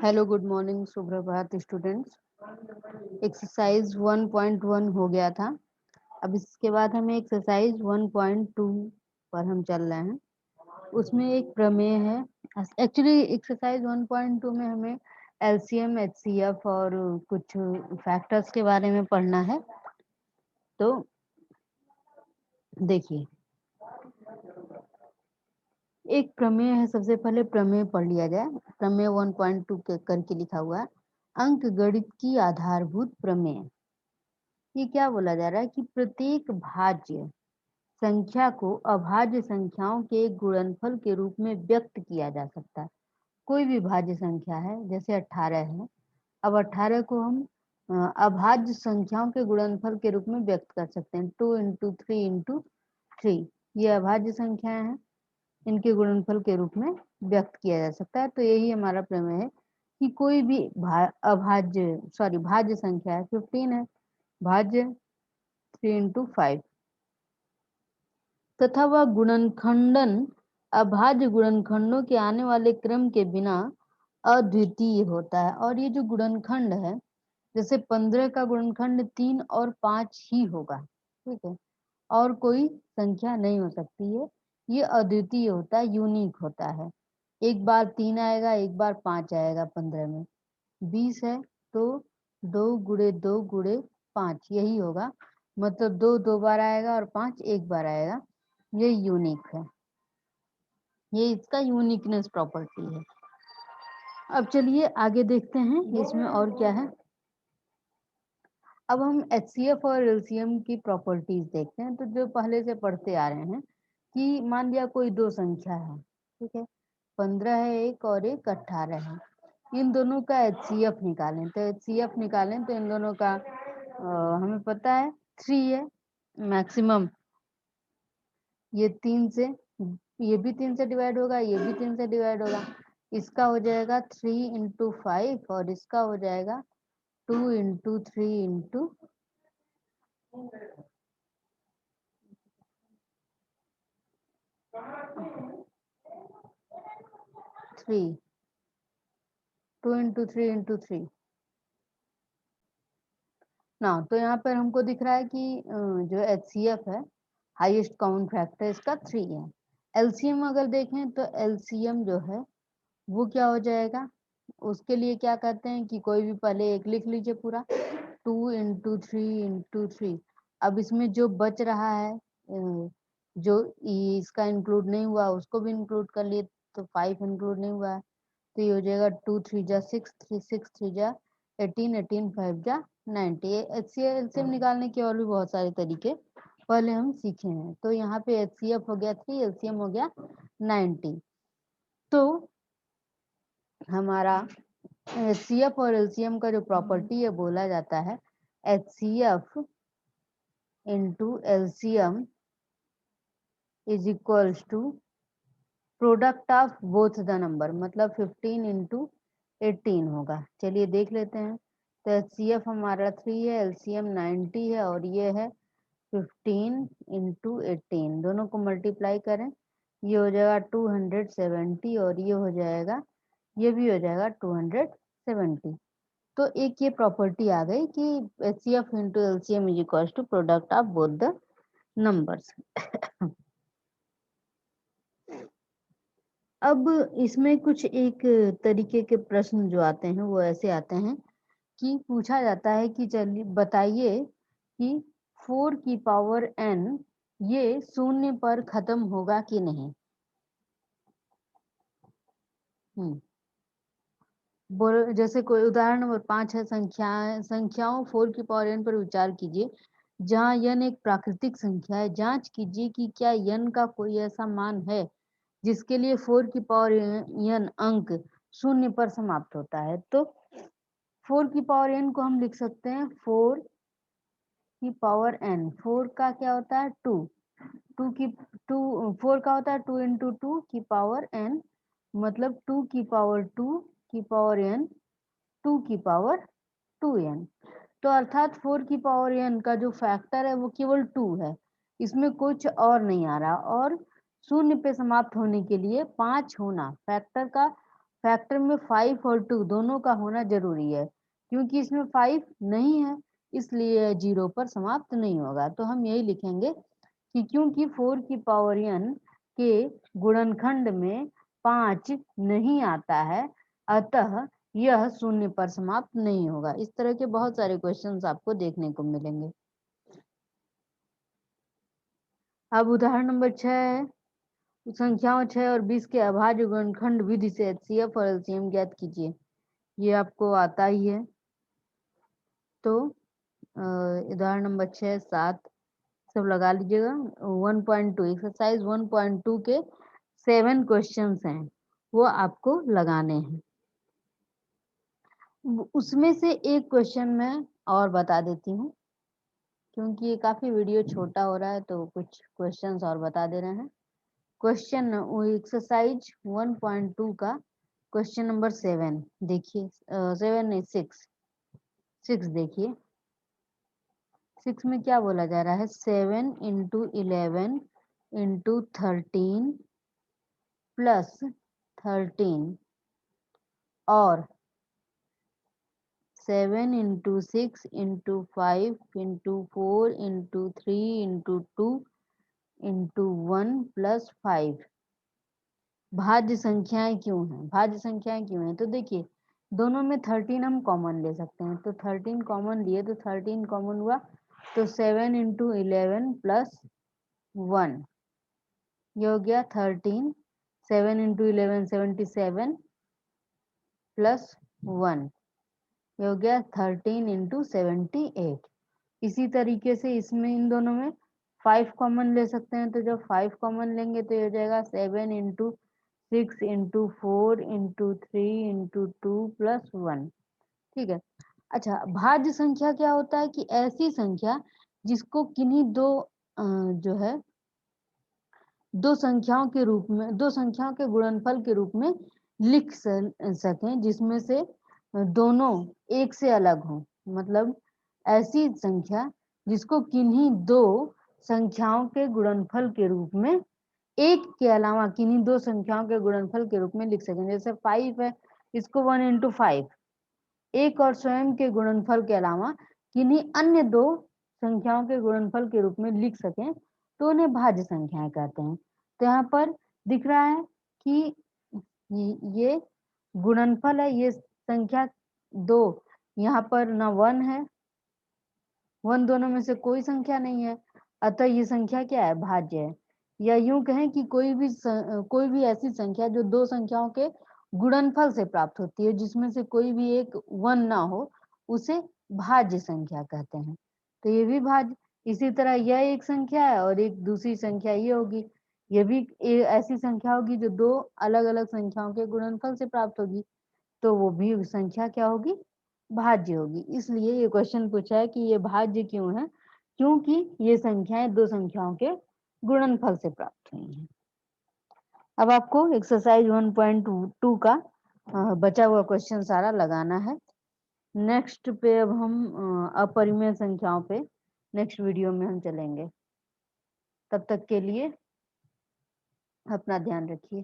Hello good morning सुप्रभात students. Exercise 1.1 हो गया था। अब इसके बाद हमें एक्सरसाइज 1.2 पर हम चल रहे हैं। उसमें एक प्रमेय है। एक्चुअली एक्सरसाइज 1.2 में हमें एलसीएम, एचसीएफ और कुछ फैक्टर्स के बारे में पढ़ना है। तो देखिए, एक प्रमेय है। सबसे पहले प्रमेय पढ़ लिया जाए। प्रमेय 1.2 करके लिखा हुआ है, अंक गणित की आधारभूत प्रमेय। ये क्या बोला जा रहा है कि प्रत्येक भाज्य संख्या को अभाज्य संख्याओं के एक गुणनफल के रूप में व्यक्त किया जा सकता है। कोई भी भाज्य संख्या है, जैसे 18 है। अब 18 को हम अभाज्य संख्याओं के गुणनफल के रूप में व्यक्त कर सकते हैं। 2 इंटू 3 इंटू 3, ये अभाज्य संख्याएं हैं, इनके गुणनफल के रूप में व्यक्त किया जा सकता है। तो यही हमारा प्रमेय है कि कोई भी भाज्य संख्या है, 15 है, भाज्य 3 इंटू 5, तथा वह गुणनखंडन अभाज्य गुणनखंडों के आने वाले क्रम के बिना अद्वितीय होता है। और ये जो गुणनखंड है, जैसे 15 का गुणनखंड 3 और 5 ही होगा, ठीक है, और कोई संख्या नहीं हो सकती है। ये अद्वितीय होता है, यूनिक होता है। एक बार 3 आएगा, एक बार 5 आएगा। 15 में 20 है तो 2 गुणे 2 गुणे 5 यही होगा। मतलब 2 दो बार आएगा और 5 एक बार आएगा। ये यूनिक है, ये इसका यूनिकनेस प्रॉपर्टी है। अब चलिए आगे देखते हैं इसमें और क्या है। अब हम एचसीएफ और एलसीएम की प्रॉपर्टीज देखते हैं। तो जो पहले से पढ़ते आ रहे हैं कि मान लिया कोई दो संख्या है, ठीक है, 15 है एक और एक 18 है। इन दोनों का एचसीएफ निकालें। तो एचसीएफ निकालें तो इन दोनों का हमें पता है 3 है मैक्सिमम। ये 3 से, ये भी 3 से डिवाइड होगा, ये भी 3 से डिवाइड होगा। इसका हो जाएगा 3 इंटू 5 और इसका हो जाएगा 2 इंटू 3 इंटू 3, 2 इंटू 3 इंटू 3 ना। तो यहाँ पर हमको दिख रहा है कि जो एचसीएफ है, हाईएस्ट कॉमन फैक्टर, इसका 3 है। एलसीएम अगर देखें तो एलसीएम जो है वो क्या हो जाएगा, उसके लिए क्या कहते हैं कि कोई भी पहले एक लिख लीजिए पूरा, 2 इंटू 3 इंटू 3। अब इसमें जो बच रहा है, जो इसका इंक्लूड नहीं हुआ उसको भी इंक्लूड कर लिए, तो 5 इंक्लूड नहीं हुआ है। तो ये हो जाएगा 2 3 जा 6, 3 6 3 जा 18, 18 5 जा 90। एचसीएफ निकालने के और भी बहुत सारे तरीके पहले हम सीखे हैं। तो यहाँ पे एचसीएफ हो गया 3, एलसीएम हो गया 90। तो हमारा एचसीएफ और एलसीएम का जो प्रॉपर्टी है बोला जाता है HCF into LCM is equals to product of both the number, मतलब 15 इंटू 18 होगा। चलिए देख लेते हैं। तो एचसीएफ हमारा 3 है, एलसीएम 90 है और ये है 15 इंटू 18। दोनों को मल्टीप्लाई करें, ये हो जाएगा 270 और ये हो जाएगा, ये भी हो जाएगा 270। तो एक ये प्रॉपर्टी आ गई कि HCF into LCM is equal to product of both the numbers. अब इसमें कुछ एक तरीके के प्रश्न जो आते हैं वो ऐसे आते हैं कि पूछा जाता है कि चलिए बताइए कि 4 की पावर n ये शून्य पर खत्म होगा कि नहीं। जैसे कोई उदाहरण नंबर 5 है, संख्याओं 4 की पावर n पर विचार कीजिए जहां n एक प्राकृतिक संख्या है। जांच कीजिए कि क्या n का कोई ऐसा मान है जिसके लिए 4 की पावर n अंक शून्य पर समाप्त होता है। तो 4 की पावर n को हम लिख सकते हैं 4 की पावर n। 4 का क्या होता है 2, 4 का होता है 2 इंटू 2 की पावर n, मतलब 2 की पावर 2 की पावर n, 2 की पावर 2n। तो अर्थात 4 की पावर n का जो फैक्टर है वो केवल 2 है, इसमें कुछ और नहीं आ रहा। और शून्य पे समाप्त होने के लिए 5 होना, फैक्टर का फैक्टर में 5 और 2 दोनों का होना जरूरी है, क्योंकि इसमें 5 नहीं है इसलिए 0 पर समाप्त नहीं होगा। तो हम यही लिखेंगे कि क्योंकि 4 की पावर n के गुणनखंड में 5 नहीं आता है, अतः यह 0 पर समाप्त नहीं होगा। इस तरह के बहुत सारे क्वेश्चंस आपको देखने को मिलेंगे। अब उदाहरण नंबर 6 है, संख्याओं 6 और 20 के अभाज्य गुणनखंड विधि से HCF और LCM ज्ञात कीजिए। ये आपको आता ही है। तो उदाहरण नंबर 6, 7 सब लगा लीजिएगा। 1.2 एक्सरसाइज 1.2 के 7 क्वेश्चंस हैं, वो आपको लगाने हैं। उसमें से एक क्वेश्चन मैं और बता देती हूँ, क्योंकि ये काफी वीडियो छोटा हो रहा है तो कुछ क्वेश्चंस और बता दे रहे हैं। क्वेश्चन एक्सरसाइज 1.2 का क्वेश्चन नंबर 7 देखिए, 7 नहीं 6 देखिए। 6 में क्या बोला जा रहा है, 7 इंटू 11 इंटू 13 प्लस 13 और 7 into 6 into 5 into 4 into 3 into 2 into 1 plus 5 भाज्य संख्याएं क्यों हैं? भाज्य संख्याएं क्यों हैं? तो देखिए दोनों में 13 हम कॉमन ले सकते हैं, तो 13 कॉमन लिए तो 13 कॉमन हुआ, तो 7 इंटू 11 प्लस 1 ये हो गया 13। 7 इंटू 11 77 प्लस 1 ये हो गया 13 इंटू 78। इसी तरीके से इसमें इन दोनों में 5 कॉमन ले सकते हैं, तो जब 5 कॉमन लेंगे तो ये हो जाएगा 7 into 6 into 4 into 3 into 2 plus 1। ठीक है। अच्छा, भाज्य संख्या क्या होता है कि ऐसी संख्या जिसको किन्हीं दो जो है दो संख्याओं के रूप में, दो संख्याओं के गुणनफल के रूप में लिख सकें, जिसमें से दोनों एक से अलग हो। मतलब ऐसी संख्या जिसको किन्हीं दो संख्याओं के गुणनफल के रूप में, एक के अलावा किन्हीं दो संख्याओं के गुणनफल के रूप में लिख सकें। जैसे 5 है, इसको 1 इंटू 5 एक और स्वयं के गुणनफल के अलावा किन्हीं अन्य दो संख्याओं के गुणनफल के रूप में लिख सकें, तो उन्हें भाज्य संख्याएं कहते हैं। तो यहाँ पर दिख रहा है कि ये गुणनफल है, ये संख्या 2 यहाँ पर ना 1 है, 1 दोनों में से कोई संख्या नहीं है, अतः ये संख्या क्या है, भाज्य है। या यूं कहें कि कोई भी ऐसी संख्या जो दो संख्याओं के गुणनफल से प्राप्त होती है, जिसमें से कोई भी एक 1 ना हो, उसे भाज्य संख्या कहते हैं। तो ये भी भाज्य। इसी तरह यह एक संख्या है और एक दूसरी संख्या ये होगी, ये भी ऐसी संख्या होगी जो दो अलग अलग संख्याओं के गुणनफल से प्राप्त होगी, तो वो भी संख्या क्या होगी, भाज्य होगी। इसलिए ये क्वेश्चन पूछा है कि ये भाज्य क्यों है, क्योंकि ये संख्याएं दो संख्याओं के गुणनफल से प्राप्त हुई हैं। अब आपको एक्सरसाइज 1.2 का बचा हुआ क्वेश्चन सारा लगाना है। नेक्स्ट पे अब हम अपरिमेय संख्याओं पे नेक्स्ट वीडियो में हम चलेंगे। तब तक के लिए अपना ध्यान रखिए।